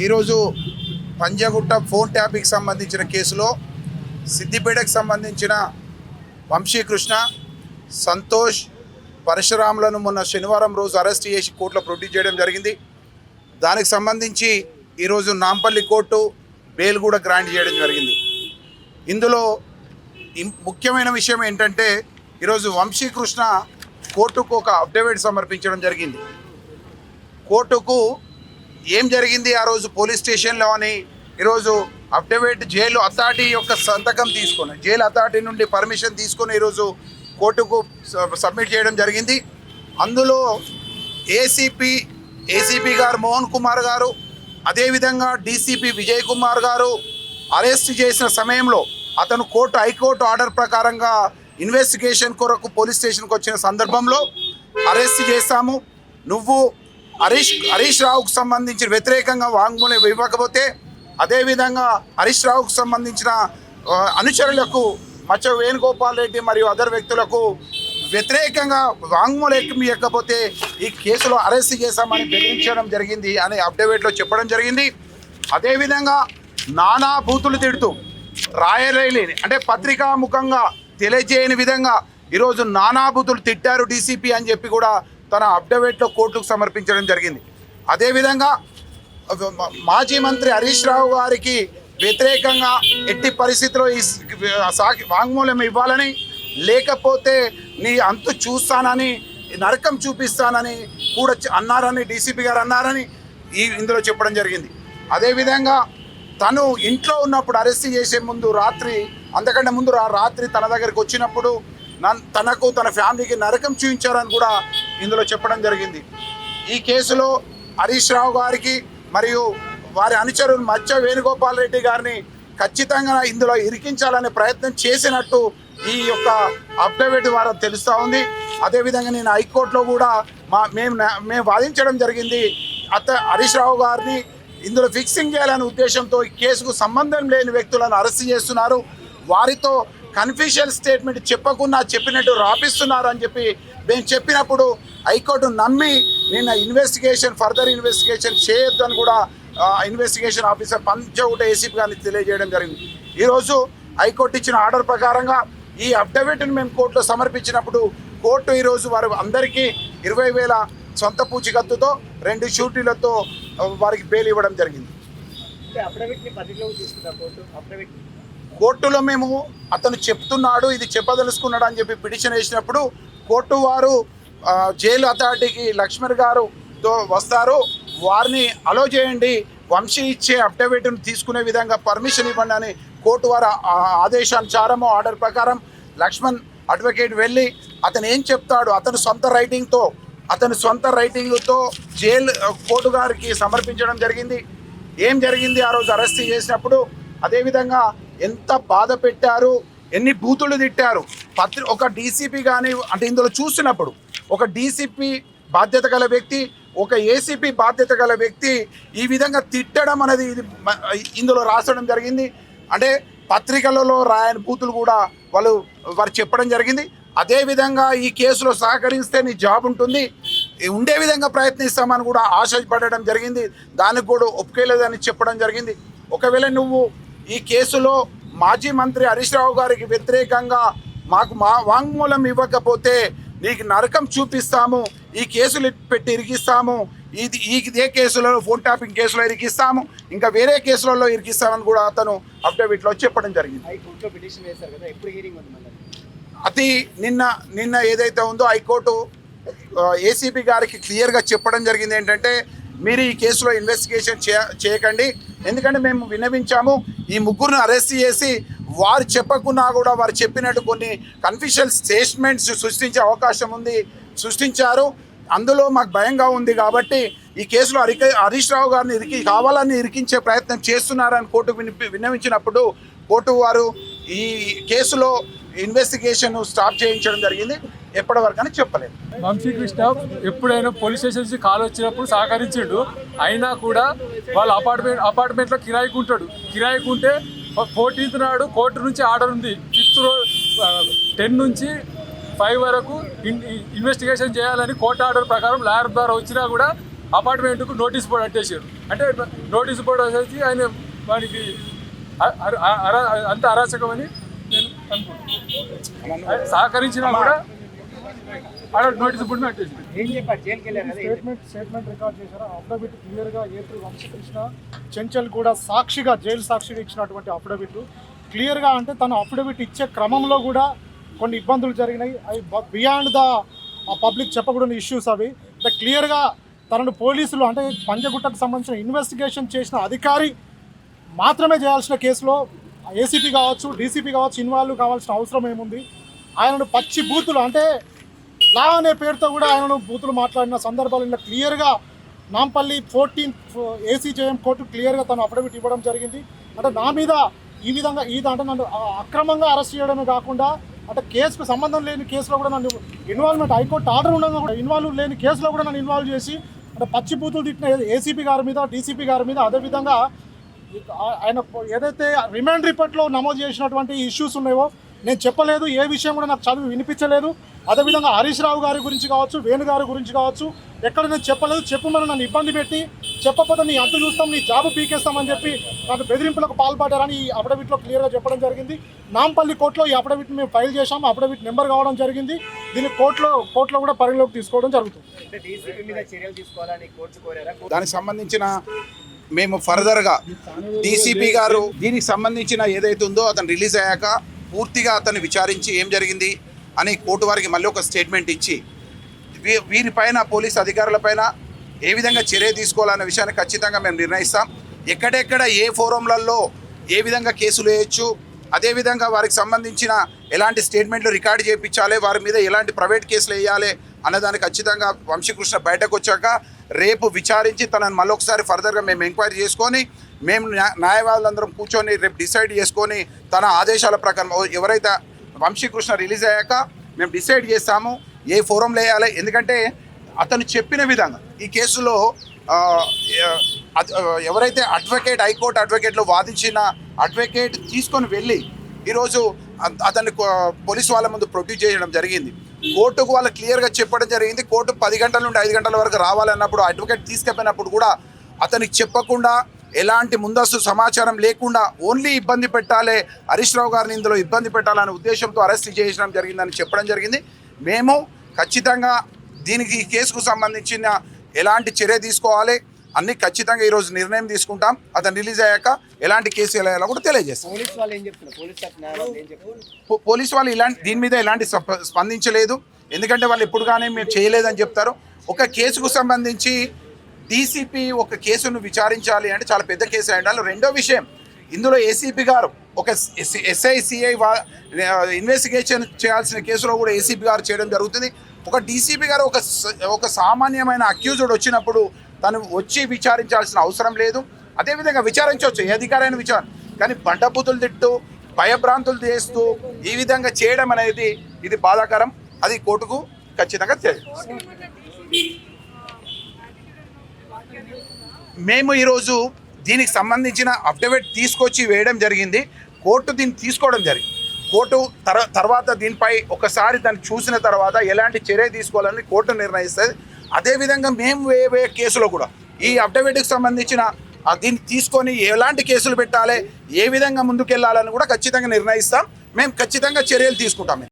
ఈరోజు పంజగుట్ట ఫోన్ ట్యాపింగ్కి సంబంధించిన కేసులో సిద్దిపేటకు సంబంధించిన వంశీకృష్ణ, సంతోష్, పరశురాములను మొన్న శనివారం రోజు అరెస్ట్ చేసి కోర్టులో ప్రొడ్యూస్ చేయడం జరిగింది. దానికి సంబంధించి ఈరోజు నాంపల్లి కోర్టు బెయిల్ కూడా గ్రాంట్ చేయడం జరిగింది. ఇందులో ముఖ్యమైన విషయం ఏంటంటే ఈరోజు వంశీకృష్ణ కోర్టుకు ఒక అఫిడవిట్ సమర్పించడం జరిగింది. కోర్టుకు ఏం జరిగింది ఆ రోజు పోలీస్ స్టేషన్లో అని ఈరోజు అఫిడవిట్ జైలు అథారిటీ యొక్క సంతకం తీసుకొని, జైలు అథారిటీ నుండి పర్మిషన్ తీసుకొని ఈరోజు కోర్టుకు సబ్మిట్ చేయడం జరిగింది. అందులో ఏసీపీ గారు మోహన్ కుమార్ గారు, అదేవిధంగా డీసీపీ విజయ్ కుమార్ గారు అరెస్ట్ చేసిన సమయంలో అతను హైకోర్టు ఆర్డర్ ప్రకారంగా ఇన్వెస్టిగేషన్ కొరకు పోలీస్ స్టేషన్కి వచ్చిన సందర్భంలో అరెస్ట్ చేస్తాము, నువ్వు హరీష్ రావుకు సంబంధించిన వ్యతిరేకంగా వాంగ్మూలం ఇవ్వకపోతే, అదేవిధంగా హరీష్ రావుకు సంబంధించిన అనుచరులకు మచ్చ వేణుగోపాల్ రెడ్డి మరియు అదర్ వ్యక్తులకు వ్యతిరేకంగా వాంగ్మూలం ఇవ్వకపోతే ఈ కేసులో అరెస్ట్ చేశామని బెదిరించడం జరిగింది అని అఫిడవిట్లో చెప్పడం జరిగింది. అదేవిధంగా నానా బూతులు తిడుతూ రాయలేని అంటే పత్రికాముఖంగా తెలియజేయని విధంగా ఈరోజు నానా బూతులు తిట్టారు డీసీపీ అని చెప్పి కూడా తన అఫిడవిట్లో కోర్టుకు సమర్పించడం జరిగింది. అదేవిధంగా మాజీ మంత్రి హరీష్ రావు గారికి వ్యతిరేకంగా ఎట్టి పరిస్థితిలో ఈ వాంగ్మూలం ఇవ్వాలని, లేకపోతే నీ అంతు చూస్తానని, నరకం చూపిస్తానని కూడా అన్నారని డీసీపీ గారు అన్నారని ఇందులో చెప్పడం జరిగింది. అదేవిధంగా తను ఇంట్లో ఉన్నప్పుడు అరెస్ట్ చేసే ముందు అంతకంటే ముందు రాత్రి తన దగ్గరికి వచ్చినప్పుడు తనకు తన ఫ్యామిలీకి నరకం చూపించారని కూడా ఇందులో చెప్పడం జరిగింది. ఈ కేసులో హరీష్ రావు గారికి మరియు వారి అనుచరులు మచ్చ వేణుగోపాల్ రెడ్డి గారిని ఖచ్చితంగా ఇందులో ఇరికించాలనే ప్రయత్నం చేసినట్టు ఈ యొక్క అఫిడవిట్ ద్వారా తెలుస్తూ ఉంది. అదేవిధంగా నేను హైకోర్టులో కూడా మేము వాదించడం జరిగింది. హరీష్ రావు గారిని ఇందులో ఫిక్సింగ్ చేయాలనే ఉద్దేశంతో ఈ కేసుకు సంబంధం లేని వ్యక్తులను అరెస్ట్ చేస్తున్నారు, వారితో కన్ఫ్యూషియల్ స్టేట్మెంట్ చెప్పినట్టు రాపిస్తున్నారు అని చెప్పి మేము చెప్పినప్పుడు హైకోర్టు నమ్మి నిన్న ఫర్దర్ ఇన్వెస్టిగేషన్ చేయొద్దని కూడా ఇన్వెస్టిగేషన్ ఆఫీసర్ పంజగుట్ట ఏసీపీ గారిని తెలియజేయడం జరిగింది. ఈరోజు హైకోర్టు ఇచ్చిన ఆర్డర్ ప్రకారంగా ఈ అఫిడవిట్ని మేము కోర్టులో సమర్పించినప్పుడు కోర్టు ఈరోజు వారు అందరికీ 20,000 సొంత పూచికత్తుతో 2 షూటీలతో వారికి బెయిల్ ఇవ్వడం జరిగింది. కోర్టులో మేము అతను చెప్తున్నాడు, ఇది చెప్పదలుచుకున్నాడు అని చెప్పి పిటిషన్ వేసినప్పుడు కోర్టు వారు జైలు అథారిటీకి లక్ష్మణ్ గారుతో వస్తారు, వారిని అలో చేయండి, వంశీ ఇచ్చే అఫిడవిట్ను తీసుకునే విధంగా పర్మిషన్ ఇవ్వండి అని కోర్టు వారు ఆదేశానుసారము ఆర్డర్ ప్రకారం లక్ష్మణ్ అడ్వకేట్ వెళ్ళి అతను ఏం చెప్తాడు అతను సొంత రైటింగ్తో కోర్టు గారికి సమర్పించడం జరిగింది. ఏం జరిగింది ఆ రోజు అరెస్ట్ చేసినప్పుడు, అదేవిధంగా ఎంత బాధ పెట్టారు, ఎన్ని బూతులు తిట్టారు, ఒక డీసీపీ కానీ అంటే ఇందులో చూసినప్పుడు ఒక డీసీపీ బాధ్యత గల వ్యక్తి, ఒక ఏసీపీ బాధ్యత గల వ్యక్తి ఈ విధంగా తిట్టడం అనేది ఇందులో రాసడం జరిగింది. అంటే పత్రికలలో రాయని బూతులు కూడా వారు చెప్పడం జరిగింది. అదేవిధంగా ఈ కేసులో సహకరిస్తే నీ జాబ్ ఉండే విధంగా ప్రయత్నిస్తామని కూడా ఆశపడడం జరిగింది. దానికి కూడా ఒప్పుకోలేదని చెప్పడం జరిగింది. ఒకవేళ నువ్వు ఈ కేసులో మాజీ మంత్రి హరీష్ రావు గారికి వ్యతిరేకంగా మాకు వాంగ్మూలం ఇవ్వకపోతే నీకు నరకం చూపిస్తాము, ఈ కేసులు పెట్టి ఇరికిస్తాము, ఇదే కేసులో ఫోన్ ట్యాపింగ్ కేసులో ఇరికిస్తాము, ఇంకా వేరే కేసులలో ఇరికిస్తామని కూడా అతను అఫిడవిట్లో చెప్పడం జరిగింది. అది నిన్న ఏదైతే ఉందో హైకోర్టు ఏసీపీ గారికి క్లియర్గా చెప్పడం జరిగింది ఏంటంటే మీరు ఈ కేసులో ఇన్వెస్టిగేషన్ చేయకండి, ఎందుకంటే మేము విన్నవించాము, ఈ ముగ్గురును అరెస్ట్ చేసి వారు చెప్పకున్నా కూడా వారు చెప్పినట్టు కొన్ని కన్ఫ్యూషనల్ స్టేట్మెంట్స్ సృష్టించే అవకాశం సృష్టించారు, అందులో మాకు భయంగా ఉంది కాబట్టి ఈ కేసులో హరీష్ రావు గారిని కావాలని ఇరికించే ప్రయత్నం చేస్తున్నారని కోర్టు విన్నవించినప్పుడు కోర్టు వారు ఈ కేసులో ఇన్వెస్టిగేషన్ స్టాప్ చేయించడం జరిగింది. ఎప్పటివరకు అని చెప్పలేదు. వంశీకృష్ణ ఎప్పుడైనా పోలీస్ స్టేషన్ నుంచి కాల్ వచ్చినప్పుడు సహకరించాడు, అయినా కూడా వాళ్ళ అపార్ట్మెంట్లో కిరాయికుంటాడు. కిరాయికుంటే 14th నాడు కోర్టు నుంచి ఆర్డర్ ఉంది, 5th రోజు 10 నుంచి 5 వరకు ఇన్వెస్టిగేషన్ చేయాలని కోర్టు ఆర్డర్ ప్రకారం లాయర్ ద్వారా వచ్చినా కూడా అపార్ట్మెంట్కు నోటీస్ బోర్డు అట్టేసారు. అంటే నోటీస్ బోర్డు వచ్చేసి ఆయన వానికి అంత అరాచకమని నేను అనుకుంటున్నాను. సహకరించినా కూడా ఆడ నోటీస్ బోర్డుని అట్టేసారు. స్టేట్మెంట్ రికార్డ్ చేశారు. అఫిడవిట్ క్లియర్గా ఏపీ వంశకృష్ణ చెంచల్ కూడా సాక్షిగా జైలు సాక్షిగా ఇచ్చినటువంటి అఫిడవిట్ క్లియర్గా, అంటే తన అఫిడవిట్ ఇచ్చే క్రమంలో కూడా కొన్ని ఇబ్బందులు జరిగినాయి. అవి బియాండ్ ద పబ్లిక్ చెప్పకూడని ఇష్యూస్. అవి అంటే క్లియర్గా తనను పోలీసులు అంటే పంజగుట్టకు సంబంధించిన ఇన్వెస్టిగేషన్ చేసిన అధికారి మాత్రమే చేయాల్సిన కేసులో ఏసీపీ కావచ్చు, డీసీపీ కావచ్చు ఇన్వాల్వ్ కావాల్సిన అవసరం ఏముంది? ఆయనను పచ్చి బూతులు అంటే లా అనే పేరుతో కూడా ఆయనను బూతులు మాట్లాడిన సందర్భాలు ఇలా క్లియర్గా నాంపల్లి 14th ACJM కోర్టు క్లియర్గా తను అఫిడవిట్ ఇవ్వడం జరిగింది. అంటే నా మీద ఈ విధంగా అంటే నన్ను అక్రమంగా అరెస్ట్ చేయడమే కాకుండా అంటే కేసుకు సంబంధం లేని కేసులో కూడా నన్ను ఇన్వాల్వ్మెంట్, హైకోర్టు ఆర్డర్ ఉండగా కూడా ఇన్వాల్వ్ లేని కేసులో కూడా నన్ను ఇన్వాల్వ్ చేసి అంటే పచ్చి బూతులు తిట్టిన ఏసీపీ గారి మీద, డీసీపీ గారి మీద, అదేవిధంగా ఆయన ఏదైతే రిమాండ్ రిపోర్ట్లో నమోదు చేసినటువంటి ఇష్యూస్ ఉన్నాయో నేను చెప్పలేదు, ఏ విషయం కూడా నాకు చదివి వినిపించలేదు. అదేవిధంగా హరీష్ రావు గారి గురించి కావచ్చు, వేణు గారి గురించి కావచ్చు ఎక్కడ నేను చెప్పలేదు. చెప్పమని నన్ను ఇబ్బంది పెట్టి చెప్పకపోతే నీ అంత చూస్తాం, నీ జాబు పీకేస్తామని చెప్పి నాకు బెదిరింపులకు పాల్పడ్డారని ఈ అఫిడవిట్లో క్లియర్గా చెప్పడం జరిగింది. నాంపల్లి కోర్టులో ఈ అఫిడవిట్ మేము ఫైల్ చేశాము. అఫిడవిట్ నెంబర్ కావడం జరిగింది. దీన్ని కోర్టులో కూడా పరిగణలోకి తీసుకోవడం జరుగుతుంది. దానికి సంబంధించిన మేము ఫర్దర్గా డీసీపీ గారు దీనికి సంబంధించిన ఏదైతే ఉందో అతను రిలీజ్ అయ్యాక పూర్తిగా అతన్ని విచారించి ఏం జరిగింది అని కోర్టు వారికి మళ్ళీ ఒక స్టేట్మెంట్ ఇచ్చి వీరిపైన పోలీస్ అధికారులపైన ఏ విధంగా చర్య తీసుకోవాలనే విషయాన్ని ఖచ్చితంగా మేము నిర్ణయిస్తాం. ఎక్కడెక్కడ ఏ ఫోరంలలో ఏ విధంగా కేసులు వేయచ్చు, అదేవిధంగా వారికి సంబంధించిన ఎలాంటి స్టేట్మెంట్లు రికార్డు చేయించాలి, వారి మీద ఎలాంటి ప్రైవేట్ కేసులు వేయాలి అన్నదాన్ని ఖచ్చితంగా వంశీకృష్ణ బయటకు వచ్చాక రేపు విచారించి తనని మళ్ళొకసారి ఫర్దర్గా మేము ఎంక్వైరీ చేసుకొని మేము న్యాయవాదులందరం కూర్చొని రేపు డిసైడ్ చేసుకొని తన ఆదేశాల ప్రకారం ఎవరైతే వంశీకృష్ణ రిలీజ్ అయ్యాక మేము డిసైడ్ చేస్తాము ఏ ఫోరంలో వేయాలి. ఎందుకంటే అతను చెప్పిన విధంగా ఈ కేసులో ఎవరైతే హైకోర్టు అడ్వకేట్లు వాదించిన అడ్వకేట్ తీసుకొని వెళ్ళి ఈరోజు అతన్ని పోలీసు వాళ్ళ ముందు ప్రొడ్యూస్ చేయడం జరిగింది. కోర్టుకు వాళ్ళు క్లియర్గా చెప్పడం జరిగింది. కోర్టు 10 గంటల నుండి 5 గంటల వరకు రావాలన్నప్పుడు అడ్వకేట్ తీసుకెళ్ళినప్పుడు కూడా అతనికి చెప్పకుండా ఎలాంటి ముందస్తు సమాచారం లేకుండా ఓన్లీ ఇబ్బంది పెట్టాలి, హరీష్ రావు గారిని ఇందులో ఇబ్బంది పెట్టాలనే ఉద్దేశంతో అరెస్ట్ చేయడం జరిగిందని చెప్పడం జరిగింది. మేము ఖచ్చితంగా దీనికి ఈ కేసుకు సంబంధించిన ఎలాంటి చర్య తీసుకోవాలి అన్ని ఖచ్చితంగా ఈరోజు నిర్ణయం తీసుకుంటాం. అతను రిలీజ్ అయ్యాక ఎలాంటి కేసు వేయాలో కూడా తెలియజేస్తాం. పోలీసు వాళ్ళు దీని మీద ఎలాంటి స్పందించలేదు. ఎందుకంటే వాళ్ళు ఎప్పుడు కానీ మేము చేయలేదని చెప్తారు. ఒక కేసుకు సంబంధించి డీసీపీ ఒక కేసును విచారించాలి అంటే చాలా పెద్ద కేసు అయి ఉండాలి. రెండో విషయం, ఇందులో ఏసీపీ గారు ఒక SICI ఇన్వెస్టిగేషన్ చేయాల్సిన కేసులో కూడా ఏసీపీ గారు చేయడం జరుగుతుంది. ఒక డీసీపీ గారు ఒక సామాన్యమైన అక్యూజ్డ్ వచ్చినప్పుడు తను వచ్చి విచారించాల్సిన అవసరం లేదు. అదేవిధంగా విచారించవచ్చు, ఏ అధికారైన విచారణ, కానీ బండబూతులు తిట్టు భయభ్రాంతులు చేస్తూ ఈ విధంగా చేయడం అనేది ఇది బాధాకరం. అది కోర్టుకు ఖచ్చితంగా తెలియదు. మేము ఈరోజు దీనికి సంబంధించిన అఫిడవిట్ తీసుకొచ్చి వేయడం జరిగింది. కోర్టు దీన్ని తీసుకోవడం జరిగింది. కోర్టు తర్వాత దీనిపై ఒకసారి దాన్ని చూసిన తర్వాత ఎలాంటి చర్య తీసుకోవాలని కోర్టు నిర్ణయిస్తుంది. అదేవిధంగా మేము వేరే కేసులో కూడా ఈ అఫిడవిట్కి సంబంధించిన దీన్ని తీసుకొని ఎలాంటి కేసులు పెట్టాలి, ఏ విధంగా ముందుకెళ్లాలని కూడా ఖచ్చితంగా నిర్ణయిస్తాం. మేము ఖచ్చితంగా చర్యలు తీసుకుంటాం.